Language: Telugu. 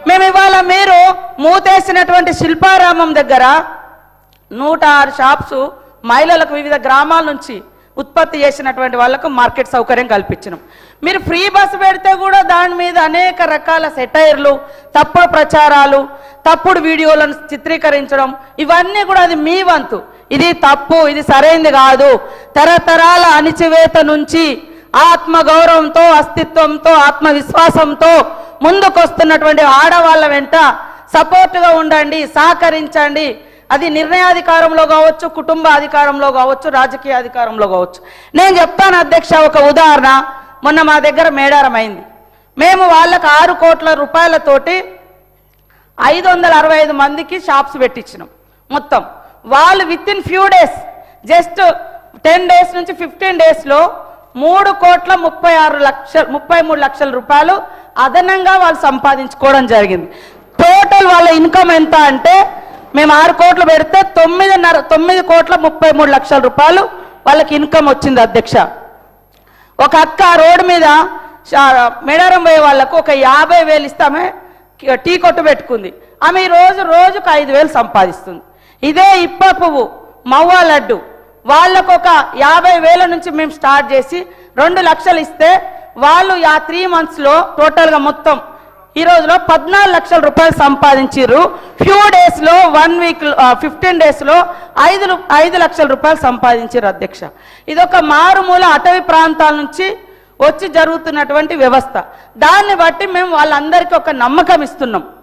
మేము ఇవాళ మీరు మూతేసినటువంటి శిల్పారామం దగ్గర 106 షాప్స్ మహిళలకు వివిధ గ్రామాల నుంచి ఉత్పత్తి చేసినటువంటి వాళ్ళకు మార్కెట్ సౌకర్యం కల్పించినాం. మీరు ఫ్రీ బస్సు పెడితే కూడా దాని మీద అనేక రకాల సెటైర్లు, తప్పుడు ప్రచారాలు, తప్పుడు వీడియోలను చిత్రీకరించడం, ఇవన్నీ కూడా అది మీ వంతు. ఇది తప్పు, ఇది సరైనది కాదు. తరతరాల అణిచివేత నుంచి ఆత్మగౌరవంతో, అస్తిత్వంతో, ఆత్మవిశ్వాసంతో ముందుకొస్తున్నటువంటి ఆడవాళ్ళ వెంట సపోర్టుగా ఉండండి, సహకరించండి. అది నిర్ణయాధికారంలో కావచ్చు, కుటుంబ అధికారంలో కావచ్చు, రాజకీయ అధికారంలో కావచ్చు. నేను చెప్తాను అధ్యక్ష, ఒక ఉదాహరణ. మొన్న మా దగ్గర మేడారం అయింది. మేము వాళ్ళకి 6 కోట్ల రూపాయలతోటి 565 మందికి షాప్స్ పెట్టించినాం. మొత్తం వాళ్ళు with in few days, just 10 days నుంచి 15 డేస్లో 3,33 లక్షల రూపాయలు అదనంగా వాళ్ళు సంపాదించుకోవడం జరిగింది. టోటల్ వాళ్ళ ఇన్కమ్ ఎంత అంటే, మేము 6 కోట్లు పెడితే 9,33 లక్షల రూపాయలు వాళ్ళకి ఇన్కమ్ వచ్చింది అధ్యక్ష. ఒక అక్క రోడ్డు మీద మేడారం పోయే వాళ్ళకు ఒక 50,000 ఇస్తామే టీ కొట్టు పెట్టుకుంది. ఆమె రోజుకు 5,000 సంపాదిస్తుంది. ఇదే ఇప్ప పువ్వు, మవ్వ లడ్డు, వాళ్ళకు ఒక 50,000 నుంచి మేము స్టార్ట్ చేసి 2 లక్షలు ఇస్తే వాళ్ళు 3 మంత్స్లో టోటల్గా మొత్తం ఈ రోజులో 14 లక్షల రూపాయలు సంపాదించారు. ఫ్యూ డేస్లో 1 వీక్ 15 డేస్లో 5 లక్షల రూపాయలు సంపాదించారు అధ్యక్ష. ఇదొక మారుమూల అటవీ ప్రాంతాల నుంచి వచ్చి జరుగుతున్నటువంటి వ్యవస్థ. దాన్ని బట్టి మేము వాళ్ళందరికీ ఒక నమ్మకం ఇస్తున్నాం.